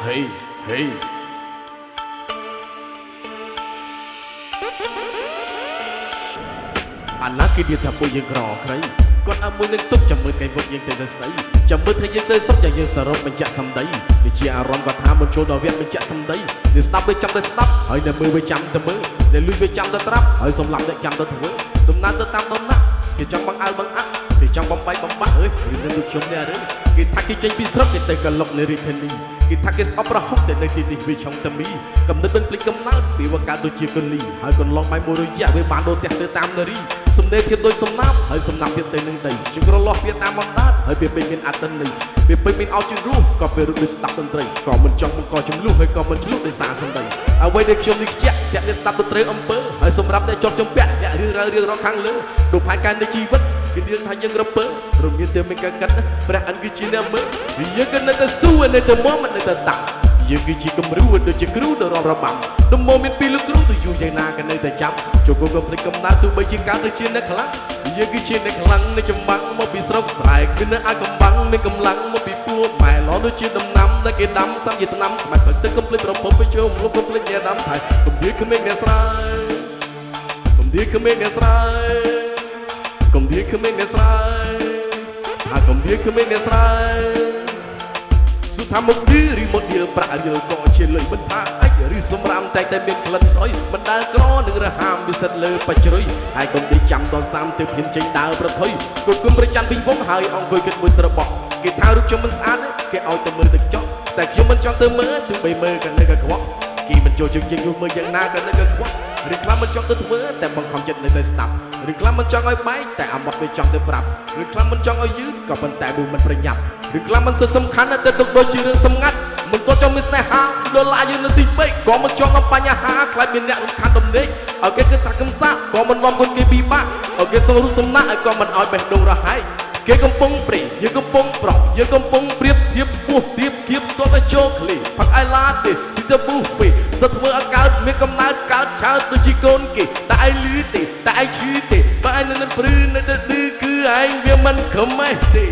Hey, hey. អាណាគេនិយាយថាពួកយើងក្រក្រៃគាត់អើមួយនឹងទុកចាំមើលកៃវឹកយើងទៅស្ដីចាំមើលថាយើងទៅសុខចាំយើងសរុបបញ្ជាក់សម្ដីវាជាអារម្មណ៍គាត់ថាមិនចូលដល់វគ្គបញ្ជាក់សម្ដីនេះស្ដាប់វាចាំទៅស្ដាប់ហើយនៅមើលវាចាំទៅមើលដែលលួចវាចាំទៅត្រាប់ហើយសម្លាប់អ្នកចាំទៅធ្វើដំណើរទៅតាមដំណាក់គេចង់បង្អើបង្អាក់គេចង់បំបីបំបាក់អើយរឿងដូចខ្ញុំនេះអើយគេថាគេចេញពីស្រុកគេទៅកលុកនៅរាជធានីគេថាគេស្អប់រហូតតែនៅទីនេះវាឆុងតែមីកំណត់មិនភ្លេចកំណើតពីវកាដូចជាកលីហើយកន្លងបាយមួយរយៈវាបានដូរផ្ទះទៅតាមនារីសំដេកភាពដូចសំណាប់ហើយសំណាប់ភាពទៅនឹងដីជាក្រឡោះវាតាមបណ្ដាតហើយវាពេញមានអត្តន័យវាពេញមានអោជរស់ក៏ពេលរត់ដូចស្ដាប់តន្ត្រីក៏មិនចង់បង្កចំនួនហើយក៏មិនឆ្លុះដោយសារសម្ដីអ្វីដែលខ្ញុំនេះខ្ជាក់អ្នកស្ដាប់តន្ត្រីអំពើហើយសម្រាប់អ្នកជាប់ចំពាក់អ្នករឿងរ៉ាវរឿងរ៉ាវខាងលើដូចផែនការនៃជីវិតគេនិយាយថាយើងរពើរមៀនតែមិនកាត់ព្រះអង្គគឺជាអ្នកមើលយើងក៏នៅតែស៊ូនៅតែមកមិននៅតែតាំងយើងគឺជាគំរូដូចជាគ្រូទៅរំរបាំដំមកមានពីលោកគ្រូទៅយូរយ៉ាងណាក៏នៅតែចាំចូលគំភ្លេចកំណើទោះបីជាកើតទៅជាអ្នកខ្លាំងយើងគឺជាអ្នកខ្លាំងនៃចម្បាំងមកពីស្រុកស្រែគឺនៅអាកំបាំងមានកម្លាំងមកពីពួរម៉ែឡោដូចជាដំណាំដែលគេដាំសាំជាដំណាំមិនផឹកទឹកកំភ្លេចប្រពន្ធទៅជុំលោកកំភ្លេចអ្នកដាំថៃកំភៀក្មេងអ្នកស្រែកំភៀក្មេងអ្នកស្រែកំភៀក្មេងអ្នកស្រែអាកំភៀក្មេងអ្នកស្រែសុថាមកឌីរីម៉ូឌីលប្រាក់យើក៏ជាលុយមិនថាអិចឬសម្រាមតែមានក្លិនស្អុយមិនដែលក្រនឹងរហាមវិសិទ្ធលើបច្ចុយហើយកុំទីចាំដល់30ទៅហ៊ានចេញដើរប្រថុយគប់គុំប្រចាំពីវងហើយអង្គុយគិតមួយស្របគេថារូបខ្ញុំមិនស្អាតគេឲ្យទៅមើលទឹកចកតែខ្ញុំមិនចង់ទៅមើលទោះបីមើលក៏នៅក៏ខ្វក់គេមិនចូលជើងយូរមើលយ៉ាងណាក៏នៅក៏ខ្វក់ឬខ្លះមិនចង់ទៅធ្វើតែបង្ខំចិត្តនៅតែស្ដាប់ឬខ្លះមិនចង់ឲ្យបែកតែអាម៉ត់វាចង់ទៅប្រាប់ឬខ្លះមិនចង់ឲ្យយឺតក៏ប៉ុន្តែវាមិនប្រញាប់ឬខ្លះមិនសូវសំខាន់តែទុកដូចជារឿងសម្ងាត់មិនទាន់ចង់មានស្នេហាដល់ឡាយើងនៅទីពេកក៏មិនចង់ឲ្យបញ្ហាខ្លាចមានអ្នករំខានដំណេកឲ្យគេគិតថាកំសាក៏មិននាំគុណគេពិបាកឲ្យគេសងរូបសំណាក់ឲ្យក៏មិនឲ្យបេះដូងរហែកគេកំពុងព្រីយើងកំពុងប្រក់យើងកំពុងព្រៀបធៀបពោះធៀបគៀបទាល់តែចូលឃ្លីផឹកអៃឡាទេស៊ីទៅពុះពេទៅធ្វើឲ្យកើតមានកំណើតកើតឆើតដូចជាកូនគេតែឯងលឺទេតែឯងឈឺទេបើឯងនៅព្រឺនៅទៅឌឺគឺឯងវាមិនខំឯទេ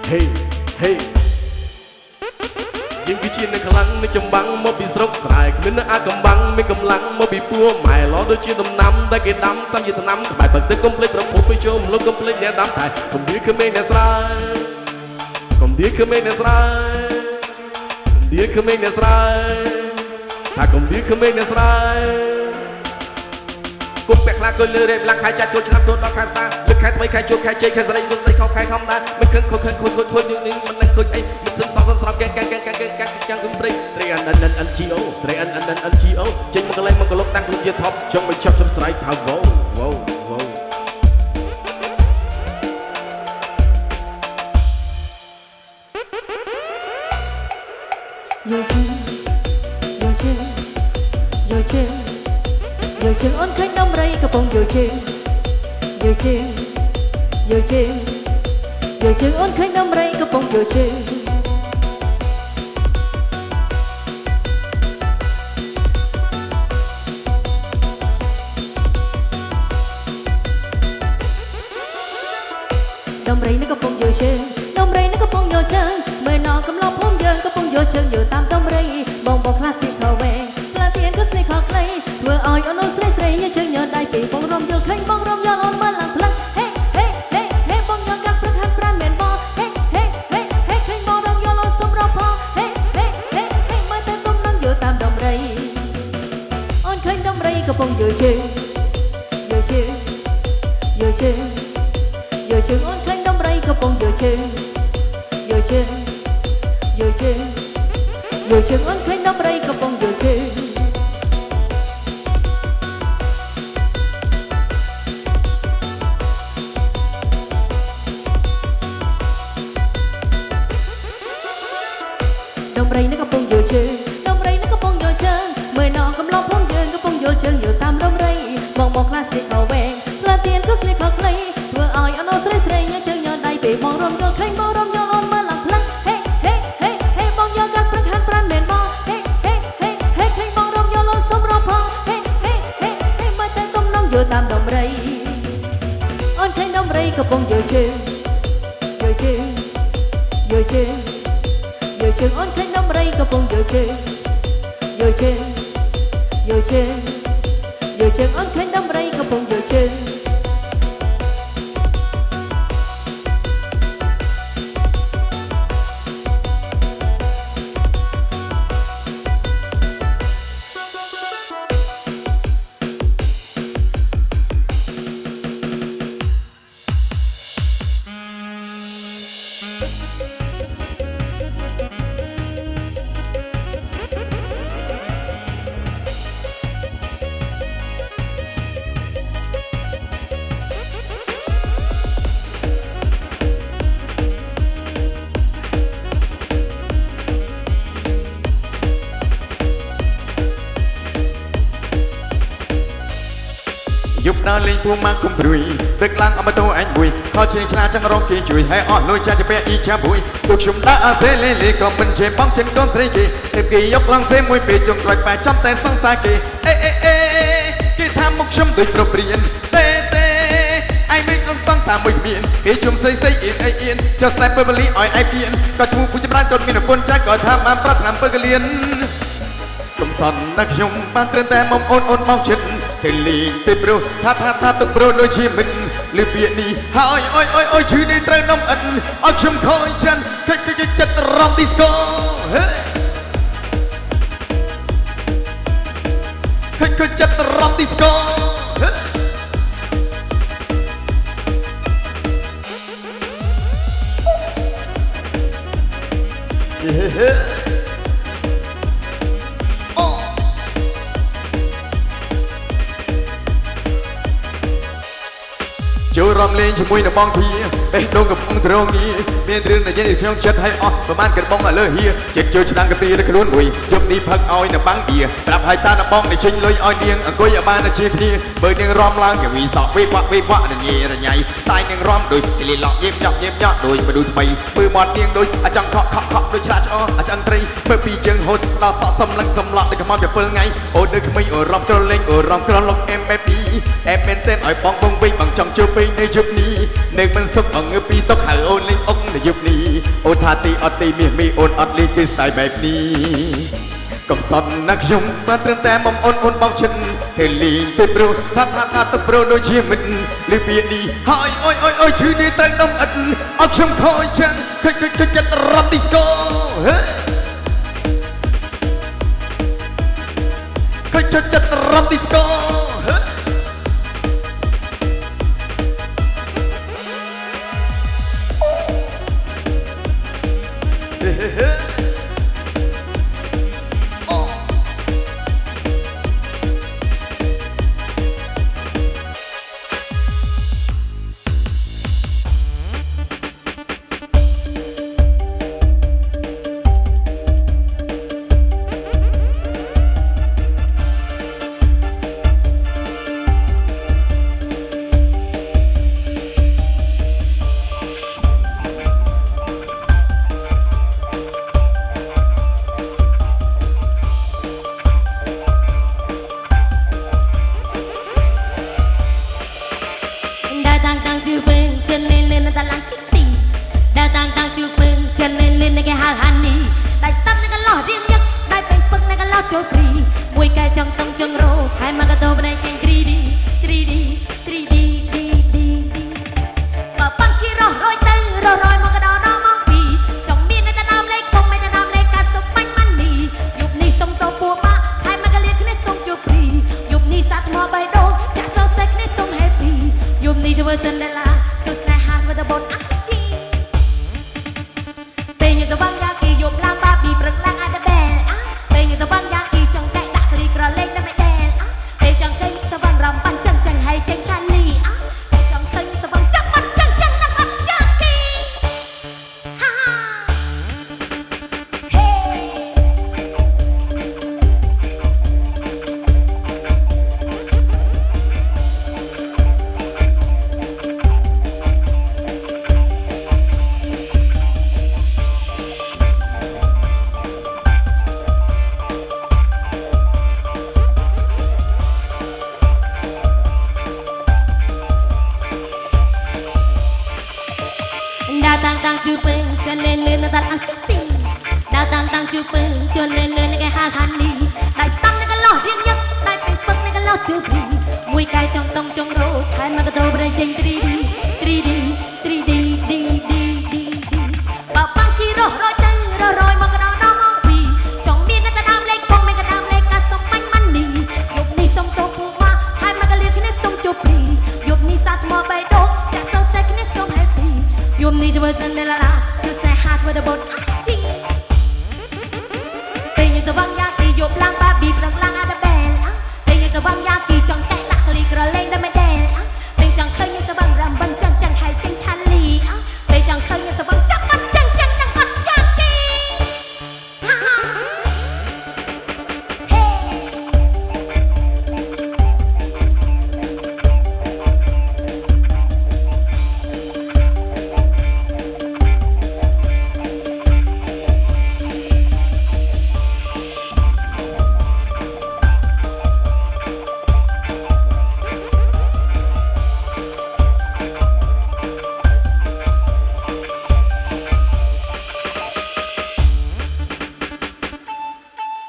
Hey hey យើងគឺជាអ្នកខ្លាំងនៃចម្បាំងមកពីស្រុកស្រែគ្មាននៅអាកំបាំងមានកម្លាំងមកពីពួរម៉ែឡោដូចជាដំណាំដែលគេដាំសាំជាដំណាំក្បែរទឹកទឹកកុំភ្លេចប្រភពទៅជុំលោកកុំភ្លេចអ្នកដាំតែកុំវាគ្មានអ្នកស្រែកុំវាគ្មានអ្នកស្រែកុំវាគ្មានអ្នកស្រែថាកុំវាគ្មានអ្នកស្រែគុំពាក់ខ្លាក៏លើរេបឡាំងខែចាច់ចូលឆ្នាំចូលដល់ខែផ្សារលើខែថ្មីខែជួបខែជ័យខែសរីស្ដីខោខែខំដែរមិនខឹងខខឹងខូចយើងនេះមិនដឹងខូចអីមិនសឹងសោកស្រោបកែចាំគំព្រៃត្រីអនNGO ត្រីអនNGO ចេញមកកន្លែងមកកលុកតាំងខ្លួនជាថប់ចង់មកចាប់ចំស្រ័យថាវ៉ូវ៉ូវ៉ូយោជើយោជើយោជើយោជើអូនឃើញដំរីកំពុងយោជើយោជើយោជើយោជើអូនឃើញដំរីកំពុងយោជើដំរីនឹងកំពុងយោជើដំរីនឹងកំពុងយោជើមើលណកំឡោះភូមិយើងកំពុងយោជើយោតាមដំរីបងខ្លះស៊ីខវែខ្លះទៀនក៏ស្នេហ៍ខកខ្លីធ្វើឲ្យអូនអូនស្រីស្រីញជើងញដៃពីបងរំយល់ឃើញបងរំយល់អូនមើលឡើងផ្លឹកហេហេហេហេបងយល់កាត់ព្រឹកហាត់ប្រានមែនបងហេហេហេហេឃើញបងរំយល់អូនសុំរកផងហេហេហេហេមើលទៅទុំនឹងយោតាមដំរីអូនឃើញដំរីកំពុងយោជើយោជើយោជើយោជើអូនឃើញដំរីកំពុងយោជើយោជើយោជើយោជើអូនឃើញដំរីកំពុងយោជើដំរីនឹងកំពុងយោជើដំរីនឹងកំពុងយោជើមើលណកំឡោះផងយើងកំពុងយោជើយោតាមដំរីបងខ្លះស្នេហ៍អវែងផ្លាទៀនក៏ស្នេហ៍ខកខ្លីធ្វើឲ្យអូនស្រីស្រីញជើងញដៃពេលបងរំយល់ឃើញបងរំយល់អូនមើលឡើងផ្លឹកហេហេហេហេបងយល់កាត់ព្រឹកហាត់ប្រានមែនបងហេហេហេហេឃើញបងរំយល់អូនសុំរកផងហេហេហេហេមើលទៅទុំនឹងយោតាមដំរីអូនឃើញដំរីកំពុងយោជើយោជើយោជើយោជើ ជើងអូនឃើញដំរីកំពុងយកជើងយកជើងយកជើងយកជើងអូនឃើញដំរីកំពុងយកជើងยุบนาลีผู้มาคุมปรุยตึกลังเอามาตัวไอ้บุยขอเชียงชนะจังร้องกีจุยให้อ่อนลอยจะเปียอีชาบุยตุกชุมตาอาเซเลลีก็มันเจ็บป้องเช่นก้อนสรีกีเต็มกียกลังเซมวยปีจงกลอยไปจับแต่สังสากีกีทำมุกชุมโดยโปรเปลี่ยนเต้ไอ้ไม่ต้องสังสามวยเมียนกีชุมใส่เอียนไอเอียนจะใส่เปอร์บลีอ้อยไอเพียนก็ชมูผู้จำรันจนมีหนุ่มคนแจ็คก็ทำมาปรัดนำเปอร์กเลียนกำสันนักยมบ้านเตือนแต่มองโอนมองชิดเทลีติบรูท่าตุบรูโดยชีมินหรือเปียนี่หายอ้อยชื่อในเตรน้ำอันเอาชมคอยฉันเคยจัดรำดิสโก้เคยจัดรำดิสโก้จูรำเล่นช่วยนักบองทีโดนกับองค์ตรงนี้เมียนเรื่องในเย็นที่ช่องจัดให้ออกประมาณกันบ้องอะไรเฮียเจ็ดโจชนะกับตีและขลุ่นบุยยมนี้พักอ้อยนักบังเบียปรับให้ตานักบ้องในชิงลอยอ้อยเดียงกุยบ้านในชีพนี้เบอร์หนึ่งรอมล้างอย่างวีสอบวิบวันั่นเย่ระใหญ่สายหนึ่งรอมโดยจะลีหลอกเยี่ยมยอดโดยมาดูทำไมมือบอลเดียงโดยอาจารย์เคาะโดยชนะชออาจารย์ตรีเพื่อปีเจิงโหดเราสะสมลังสมหลักในขมามแบบเปิลไงโอ้เดินขมิ้นโอ้รอมกระเล่งโอ้รอมกระลอกเอ็มแบบนี้เอ็มเป็นเต้นอ้อยปองบงวิ่งบังจังเจ้าไปในยุคนี้เด็กมันสุกเอาเงือปีตกหาโอนลิงอกในยุคนี้โอทาตีออตีมีโอนอดลิงคือสไตล์แบบนี้กำสันนักยมมาเตือนแต่มอมโอนบองฉันเฮลีติบรูท่าตุบรูโดยชีมินหรือเปียนี่หายอ้อยชื่อในเตรน้ำอันเอาชมคอยฉันเคยจัดรำดิสโก้เคยจัดรำดิสโก้ด ta tăng tăng chưa bừng chưa lên lên cái hai khăn đi đại sắm cái lọ riêng nhất đạiเป็นสปักcái lọ chưa bị mùi cay trong tông trong rô thay mà cái tô bên trên 3D bà băng chi rô rôi chân rô rôi mà cái đó đó mong vì trong miên cái đam lên con mấy cái đam lên cả sông bánh mắn nì dục ni sông tô phù hoa thay mà cái liệt cái nét sông chụp bì dục ni sát mò bay đốtจากsông xe cái nét sông happy dục ni the version de la la you say hard with the boat เป็นยังสว่างยากตีหยบล้างบาบีบล้าง